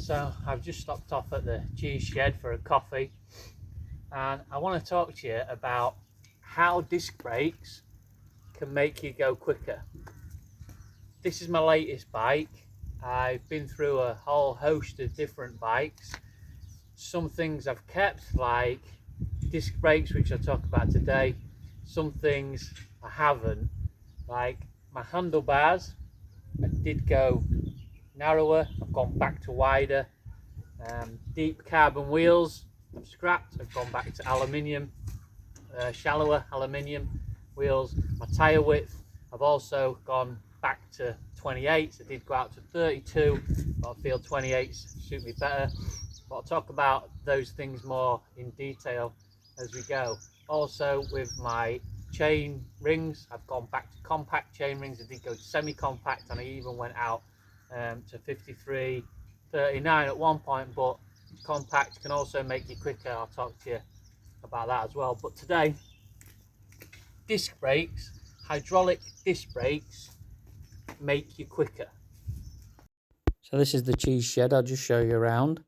So I've just stopped off at the cheese shed for a coffee, and I want to talk to you about how disc brakes can make you go quicker. This is my latest bike. I've been through a whole host of different bikes. Some things I've kept, like disc brakes, which I'll talk about today. Some things I haven't, like my handlebars. I did go narrower, I've gone back to wider. Deep carbon wheels I've scrapped, I've gone back to aluminium, shallower aluminium wheels. My tyre width, I've also gone back to 28s. I did go out to 32, but I feel 28s suit me better. But I'll talk about those things more in detail as we go. Also with my chain rings, I've gone back to compact chain rings. I did go to semi-compact, and I even went out to 53, 39 at one point, but compact can also make you quicker. I'll talk to you about that as well. But today, disc brakes, hydraulic disc brakes make you quicker. So this is the cheese shed. I'll just show you around.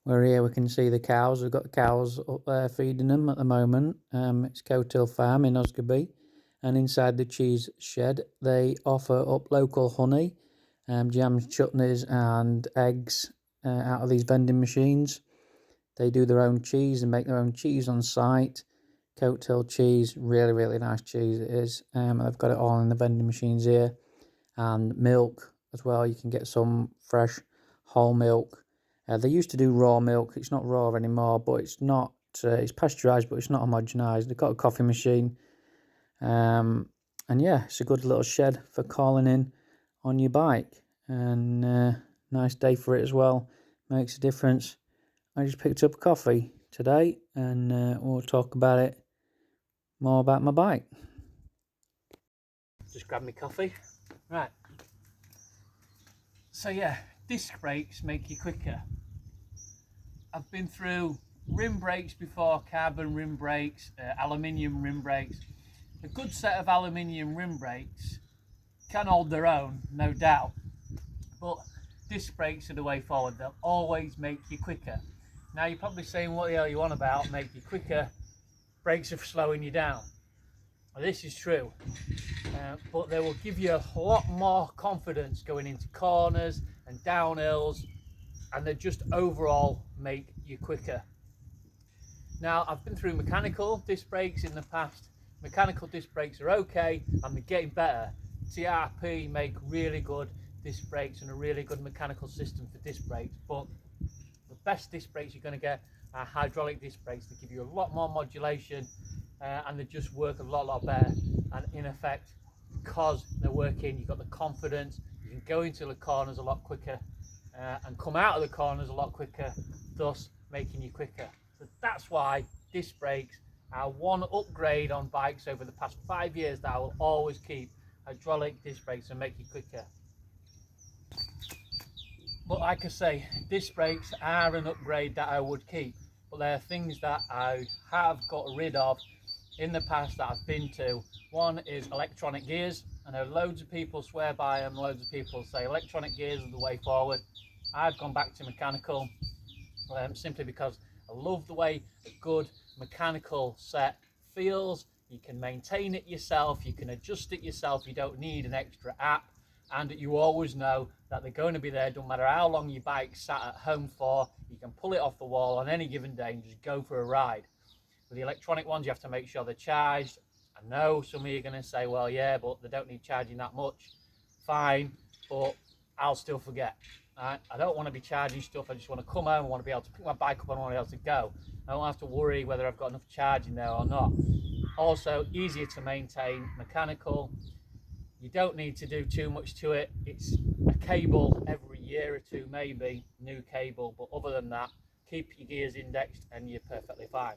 Where here we can see the cows. We've got the cows up there feeding them at the moment. It's Coattail Farm in Osgerby, and inside the cheese shed they offer up local honey, jams, chutneys and eggs out of these vending machines. They do their own cheese and make their own cheese on site. Coattail cheese, really nice cheese it is. They've got it all in the vending machines here, and milk as well. You can get some fresh whole milk. They used to do raw milk. It's not raw anymore, but it's not. It's pasteurised, but it's not homogenised. They've got a coffee machine, and yeah, it's a good little shed for calling in on your bike. And nice day for it as well. Makes a difference. I just picked up a coffee today, and we'll talk about it more about my bike. Just grab my coffee. Right. So yeah, disc brakes make you quicker. I've been through rim brakes before, carbon rim brakes, aluminium rim brakes. A good set of aluminium rim brakes can hold their own, no doubt, but disc brakes are the way forward. They'll always make you quicker. Now you're probably saying, what the hell you on about, make you quicker? Brakes are slowing you down. Well, this is true, but they will give you a lot more confidence going into corners and downhills, and they just overall make you quicker. Now, I've been through mechanical disc brakes in the past. Mechanical disc brakes are okay, and they're getting better. TRP make really good disc brakes and a really good mechanical system for disc brakes, but the best disc brakes you're going to get are hydraulic disc brakes. They give you a lot more modulation, and they just work a lot better. And in effect, because they're working, you've got the confidence, you can go into the corners a lot quicker, and come out of the corners a lot quicker, thus making you quicker. So that's why disc brakes are one upgrade on bikes over the past 5 years that I will always keep. Hydraulic disc brakes and make you quicker. But like I say, disc brakes are an upgrade that I would keep, but there are things that I have got rid of in the past that I've been to. One is electronic gears. I know loads of people swear by them, loads of people say electronic gears are the way forward. I've gone back to mechanical, simply because I love the way a good mechanical set feels. You can maintain it yourself, you can adjust it yourself, you don't need an extra app, and you always know that they're going to be there. Don't matter how long your bike's sat at home for, you can pull it off the wall on any given day and just go for a ride. With the electronic ones, you have to make sure they're charged. I know some of you are going to say, well, yeah, but they don't need charging that much. Fine, but I'll still forget. Right? I don't want to be charging stuff. I just want to come home, I want to be able to pick my bike up and I want to be able to go. I don't have to worry whether I've got enough charging there or not. Also, easier to maintain. Mechanical, you don't need to do too much to it. It's a cable every year or two, maybe, new cable, but other than that, keep your gears indexed and you're perfectly fine.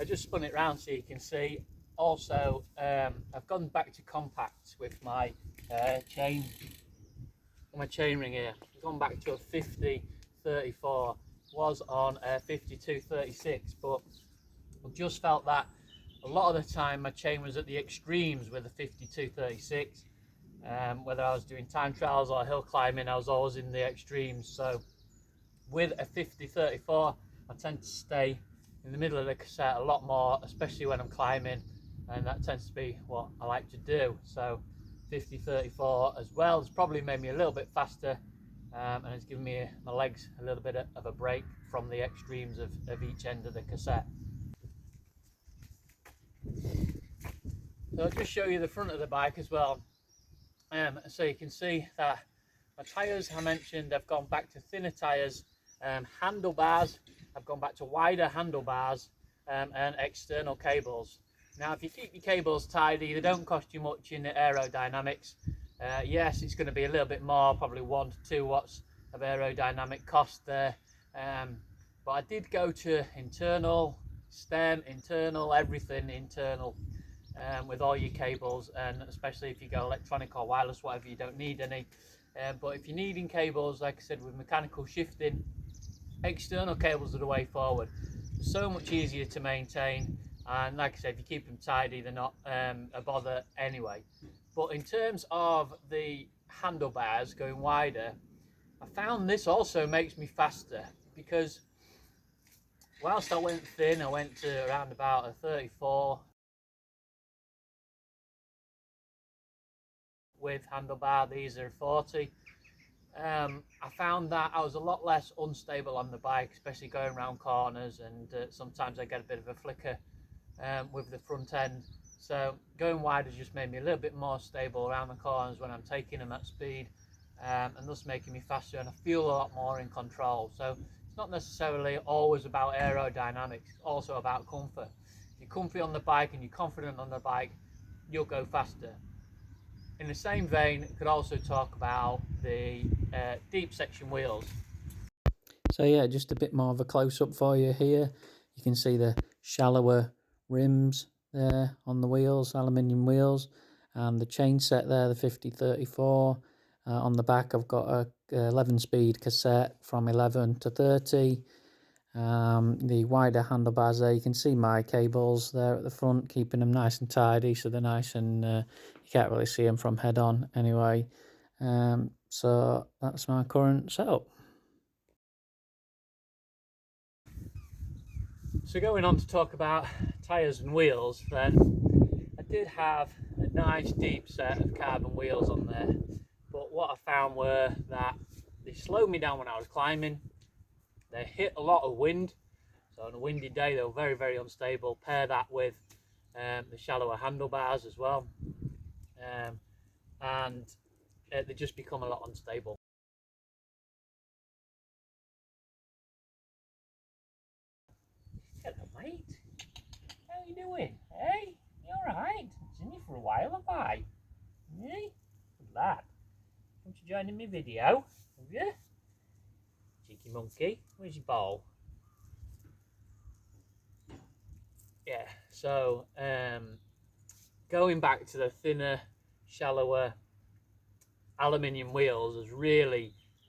I just spun it round so you can see. Also, I've gone back to compact with my chain ring here. I've gone back to a 50-34. Was on a 52-36, but I've just felt that a lot of the time my chain was at the extremes with a 52-36. Whether I was doing time trials or hill climbing, I was always in the extremes. So with a 50-34, I tend to stay in the middle of the cassette a lot more, especially when I'm climbing, and that tends to be what I like to do. So 50-34 as well has probably made me a little bit faster, and it's given me my legs a little bit of a break from the extremes of each end of the cassette. So I'll just show you the front of the bike as well. So you can see that my tyres, I mentioned, I've gone back to thinner tyres. Handlebars, I've gone back to wider handlebars, and external cables. Now, if you keep your cables tidy, they don't cost you much in the aerodynamics. Yes, it's going to be a little bit more, probably 1 to 2 watts of aerodynamic cost there. But I did go to internal, stem, internal, everything internal. With all your cables, and especially if you go electronic or wireless, whatever, you don't need any. But if you're needing cables, like I said, with mechanical shifting, external cables are the way forward. So much easier to maintain, and like I said, if you keep them tidy, they're not a bother anyway. But in terms of the handlebars going wider, I found this also makes me faster, because whilst I went thin, I went to around about a 34 with handlebar. These are 40. I found that I was a lot less unstable on the bike, especially going around corners, and sometimes I get a bit of a flicker with the front end. So going wide has just made me a little bit more stable around the corners when I'm taking them at speed, and thus making me faster, and I feel a lot more in control. So it's not necessarily always about aerodynamics, it's also about comfort. If you're comfy on the bike and you're confident on the bike, you'll go faster. In the same vein, could also talk about the deep section wheels. So yeah, just a bit more of a close-up for you here. You can see the shallower rims there on the wheels, aluminium wheels, and the chain set there, the 50-34. On the back I've got a 11-speed cassette from 11 to 30. The wider handlebars there, you can see my cables there at the front, keeping them nice and tidy, so they're nice, and you can't really see them from head on anyway. So that's my current setup. So going on to talk about tyres and wheels, then I did have a nice deep set of carbon wheels on there, but what I found were that they slowed me down when I was climbing. They hit a lot of wind, so on a windy day they were very, very unstable. Pair that with the shallower handlebars as well, and they just become a lot unstable. Hello, mate. How you doing? Hey, you alright? Seen you for a while, have I? Hey, good lad. Want to join in my video? Have you? Cheeky monkey. Where's your ball? Yeah, so going back to the thinner, shallower aluminium wheels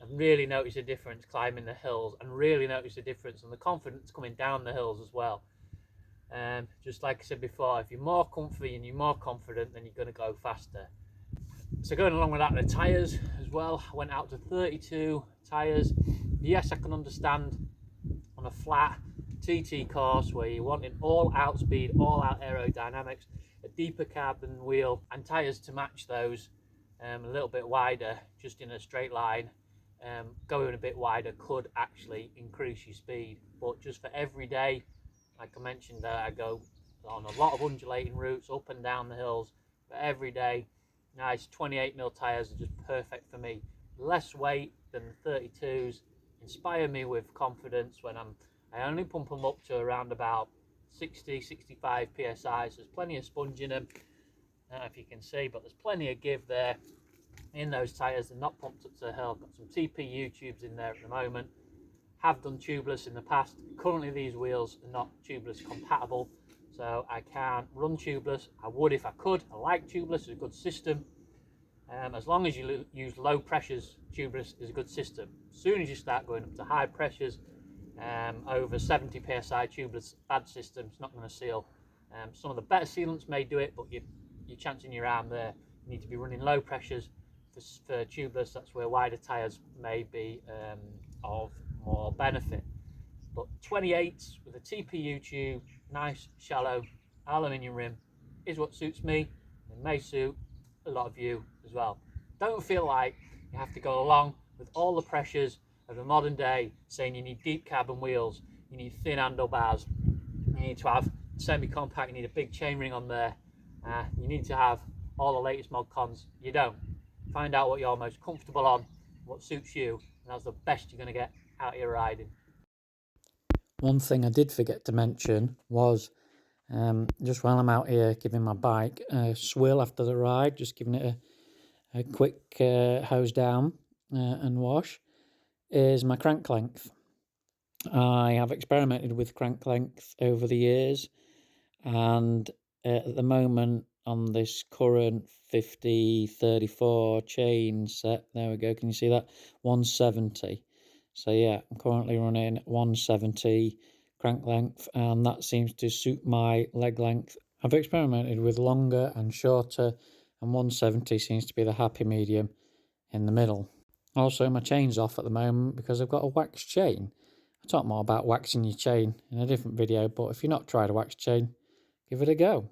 I've really noticed a difference climbing the hills, and really noticed a difference on the confidence coming down the hills as well. Just like I said before, if you're more comfy and you're more confident, then you're going to go faster. So going along with that, the tyres as well, I went out to 32 tyres. Yes, I can understand on a flat TT course where you're wanting all out speed, all out aerodynamics, a deeper carbon wheel and tyres to match those, a little bit wider, just in a straight line. Going a bit wider could actually increase your speed, but just for every day, like I mentioned, I go on a lot of undulating routes up and down the hills, but every day, nice 28mm tyres are just perfect for me. Less weight than the 32s, inspire me with confidence when I only pump them up to around about 60-65 psi, so there's plenty of sponge in them, if you can see, but there's plenty of give there in those tyres. They're not pumped up to the hill. Got some TPU tubes in there at the moment. Have done tubeless in the past. Currently these wheels are not tubeless compatible, so I can't run tubeless. I would if I could. I like tubeless, it's a good system. As long as you use low pressures, tubeless is a good system. As soon as you start going up to high pressures, over 70 psi tubeless add system, it's not going to seal. Some of the better sealants may do it, but you're chancing your arm there. You need to be running low pressures for tubeless. That's where wider tyres may be of more benefit. But 28s with a TPU tube, nice shallow aluminium rim is what suits me. It may suit a lot of you as well. Don't feel like you have to go along with all the pressures of the modern day, saying you need deep carbon wheels, you need thin handlebars, you need to have semi-compact, you need a big chainring on there, you need to have all the latest mod cons. You don't. Find out what you're most comfortable on, what suits you, and that's the best you're going to get out of your riding. One thing I did forget to mention was just while I'm out here giving my bike a swill after the ride, just giving it a quick hose down and wash, is my crank length. I have experimented with crank length over the years, and at the moment on this current 50-34 chain set, there we go, can you see that? 170. So yeah, I'm currently running 170 crank length, and that seems to suit my leg length. I've experimented with longer and shorter, and 170 seems to be the happy medium in the middle. Also, my chain's off at the moment because I've got a wax chain. I'll talk more about waxing your chain in a different video, but if you've not tried a wax chain, give it a go.